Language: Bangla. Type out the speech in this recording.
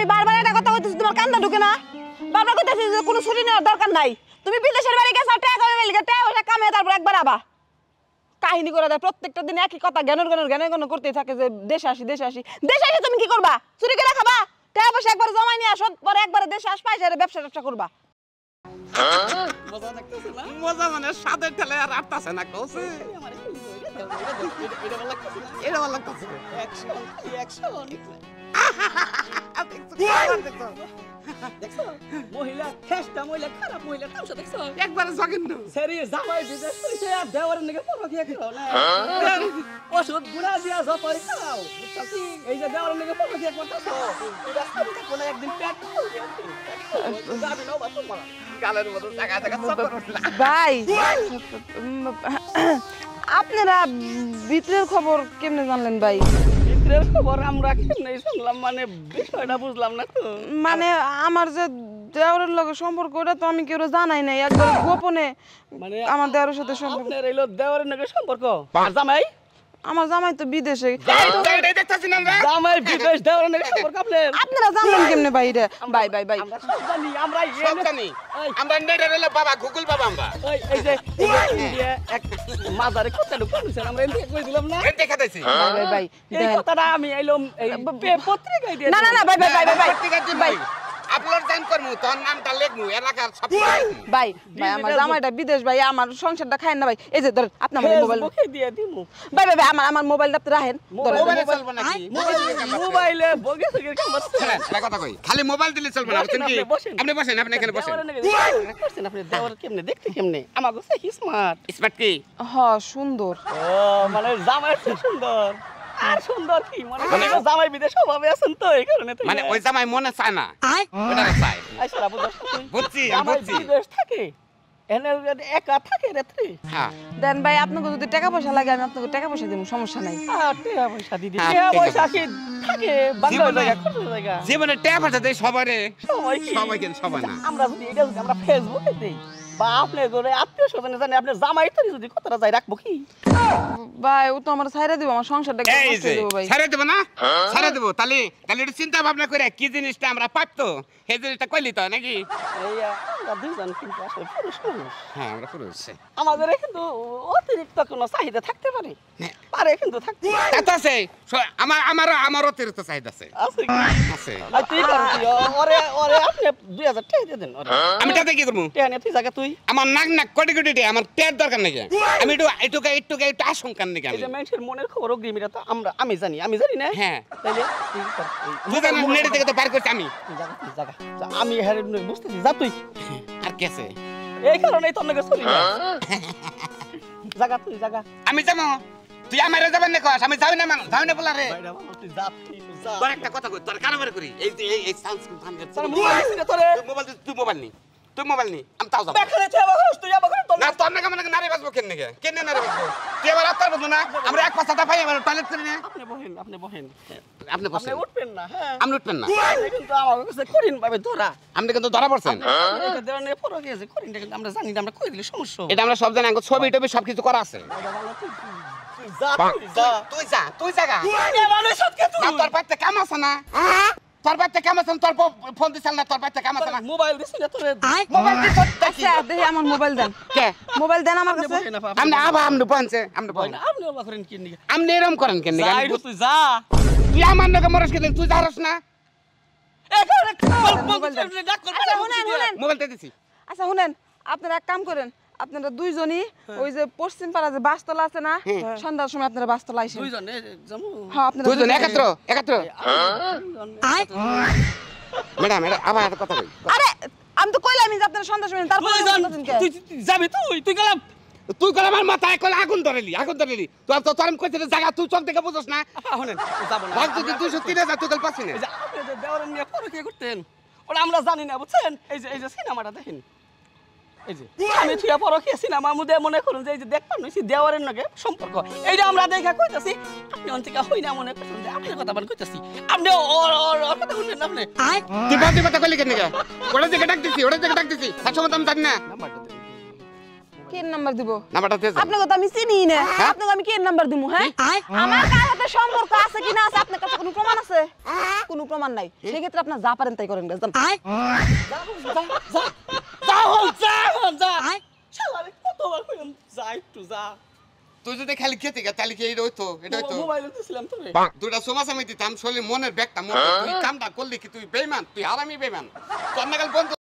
আমি বারবার এটা কথা কইতেছি তোমার কান্দা ঢুকে না বারবার কইতেছি যে কোনো ছুটি নেওয়ার দরকার নাই তুমি বিদেশের বাড়ি গেছো টাকা কামাই লিগে টাকা পয়সা কামাই তারপর একবার আবা কাহিনী করে দেয় প্রত্যেকটা দিন একই কথা জ্ঞানের করতেই থাকে যে দেশে আসি তুমি কি করবা চুরি করে খাবা টাকা পয়সা একবার জমাই নিয়ে আসো পরে একবার দেশে আস পাইছে ব্যবসা করবা মজা লাগতেছে না মজা মানে স্বাদের ঠেলে আর আটতাছে না কইছে এটা ভালো লাগতেছে অ্যাকশন দেখছো মহিলা খেস্টা মহিলা খারাপ মহিলা তামসা দেখছো একবার জগিন্ন সেরি জামাই বিদেশ কইছে আর দেওয়ারের নাকি পরকিয়া করো না ওষুধ গুড়া দিয়া জপারি খাও বুঝছাছি এই যে দেওয়ারের নাকি পরকিয়া করতেছো এটা সবটা কোন একদিন পেট যাবে না বাবা তোমার গালের মতো জায়গা ভাই আপনারা ভিতরের খবর কেমনে জানলেন ভাই ভিতরের খবর আমরা কেমনে শুনলাম মানে বিষয়টা বুঝলাম না তো মানে আমার যে দেওরের লগে সম্পর্ক ওটা তো আমি কেউ জানাই নাই একবার গোপনে মানে আমার দেওরের সাথে সম্পর্ক আপনার এইলো দেওরের নাকি সম্পর্ক আর জামাই আমার জামাই তো বিদেশে জামাই বিদেশ দেওরের নাকি সম্পর্ক আপনারা জানেন কেমনে ভাই রে ভাই আমরা সব জানি আমরা সব জানি আমরা নেড়ারেলা বাবা গুগল বাবা আমরা এই যে ইন্ডিয়া এক মাজারে কথা ঢুকাইছেন আমরা এন্ড কই দিলাম না এন্ড দেখাইছি ভাই এই কথাটা আমি আইলাম এই পত্রিকায় দিয়ে না ভাই পত্রিকা দিন ভাই আপলোড জান করমু তোর নামটা লিখমু এলাকার সব ভাই আমার জামাইটা বিদেশ ভাই আমার সংসারটা খায় না ভাই এই যে ধরেন আপনি আমার মোবাইল মুখে দিয়ে দিমু ভাই আমার মোবাইলটা আপনি রাখেন মোবাইলে চলবে নাকি মোবাইলে বগে থেকে কামাচ্ছে না কথা কই খালি মোবাইল দিলে চলবে না বুঝছেন কি আপনি বসেন আপনি এখানে বসেন বসেন আপনি দেওয়ার কেমনে দেখতে কেমনে আমাগো সে স্মার্ট স্মার্ট কি সুন্দর ও মানে জামাই সুন্দর আর সুন্দর কি মানে জামাই বিদেশ ভাবে আছেন তো এই কারণে মানে ওই জামাই মনে চায় না ওটা চায় আইসা বুঝছি বিদেশ থাকে এনে একা থাকে রাত্রি হ্যাঁ দেন ভাই আপনাকে যদি টাকা পয়সা লাগে আমি আপনাকে টাকা পয়সা দেব সমস্যা নাই টাকা পয়সা দিদি টাকা পয়সা কি থাকে বাংলা জায়গা জীবনে টাকা পয়সা দেই সবারে সবাই কেন সবাই না আমরা যদি এটা যদি আমরা ফেসবুকে দেই বা আপনি করে আত্মীয় স্বজনে জানে আপনি জামাই তো যদি কথাটা যাই রাখবো কি ভাই ও তো আমার ছাইরা দিব আমার সংসারটা কি এই নষ্ট যে দেব ভাই ছাড়া দেব না ছাড়া দেব তাহলে একটু চিন্তা ভাবনা করে কি জিনিসটা আমরা পারতো সেই জিনিসটা কইলি তো নাকি এই আমরা দুইজন কিন্তু আসলে পুরুষ মানুষ হ্যাঁ আমরা পুরুষ আমাদের কিন্তু অতিরিক্ত কোনো চাহিদা থাকতে পারে পারে কিন্তু থাকতে তা আছে আমার অতিরিক্ত চাহিদা আছে আছে কি আছে আর তুই কর কি ওরে আপনি 2000 টাকা দিয়ে দেন আমি টাকা কি করব টাকা নিয়ে তুই জায়গা তুই আমার নাক কোটি কোটি আমার টের দরকার নাই আমি একটু আশঙ্কা নেই এই যে মানুষের মনের খবর অগ্রিমীরা তো আমি জানি না হ্যাঁ তাইলে তুই কর তুই জানা নেড়ে থেকে তো পার করছি আমি জায়গা আমি হেরে বুঝতেছি যা তুই আর কি আছে এই কারণেই তোর নাকি চলি না জায়গা তুই জায়গা আমি যাবো তুই আমারে যাবেন না কস আমি যাই না বলা রে তুই যা যা তোর একটা কথা কই তোর কারাবারে করি এই সাউন্ড ফান করছিস তোর মোবাইল দিছিস তোরে তুই মোবাইল নি আমি তাও যাব দেখালে তুই আবার তুই আবার তোর না তোর নাকি মানে নারে বাসবো কেন নারে বাসবো তুই আবার আত্মার বন্ধু না আমরা এক পাশাটা পাই আমরা টয়লেট করি না আপনি বহেন আপনি বসেন উঠবেন না হ্যাঁ আমি উঠবেন না কিন্তু আমার কাছে করিন ভাবে ধরা আপনি কিন্তু ধরা পড়ছেন এটা দেওয়ার নিয়ে পড়ে গেছে করিন কিন্তু আমরা জানি না আমরা কই দিলে সমস্যা এটা আমরা সব জানি ছবি টবি সবকিছু করা আছে তুই জাগা তোর বাড়িতে কাম আছে না তোর বাড়িতে কাম আছে তোর ফোন দিছাল না তোর বাড়িতে কাম আছে না মোবাইল দিছিস না তোরে মোবাইল দিছ আচ্ছা দেখি আমার মোবাইল দেন কে মোবাইল দেন আমার কাছে আমনে পৌঁছে আমনে পৌঁছে আপনি ওলা করেন কি নিয়ে আমনে এরকম করেন কেন তুই যা তুই আমার নাকি মরস কেন তুই জারস না মোবাইলটা দিছি আচ্ছা শুনেন আপনারা এক কাম করেন আপনারা দুইজনই ওই যে পশ্চিম পাড়া যে বাসতলা আছে না সন্ধ্যার সময় আপনারা বাসতলা আইসেন দুইজন যামু হ্যাঁ আপনারা দুইজন একত্র ম্যাডাম এটা আবার একটা কথা কই আরে আমি তো কইলামই যে আপনারা সন্ধ্যার সময় তারপর তুই যাবি তুই গেলাম তুই কল আমার মাথায় কল আগুন ধরেলি তোর আমি কইতে জায়গা তুই চোখ দেখে বুঝছ না শুনেন যাব না ভাগ যদি 203 তুই কল পাছিস না আপনি যে দেওয়ার নিয়ে পরে কি করতেন ওটা আমরা জানি না বুঝছেন এই যে সিনেমাটা দেখেন এই যে আমি থিয়া পরে কি সিনেমা মুদে মনে করুন যে এই যে দেখতাম নইছি দেওয়ারের নাকি সম্পর্ক এইটা আমরা দেখা কইতাছি আপনি অন্তিকা হই না মনে করুন যে আপনার কথা বান কইতাছি আপনি ওর কথা শুনেন না আপনি তুই কথা কইলি কেন ওটা দেখে ডাক দিছি তার সময় আমি জানি না কি নাম্বার দিব নাম্বারটা দে যা। আপনাকে তো আমি চিনি না আপনাকে আমি কি নাম্বার দিমু হ্যাঁ আমার কার সাথে সম্পর্ক আছে কি না আছে আপনার কাছে কোনো প্রমাণ আছে কোনো প্রমাণ নাই সেই ক্ষেত্রে আপনি যা পারেন তাই করেন যান যা শালা আমি কতবার কইলাম যা একটু যা তুই যদি খালি খেতে গা তাহলে কি এটা হইতো এটা হইতো মোবাইলে দিছিলাম তোরে দুইটা সোমাস আমি দিতাম শরীর মনের ব্যাগটা তুই কামটা করলি কি তুই বেইমান তুই হারামি বেইমান তোর নাগাল বন্ধু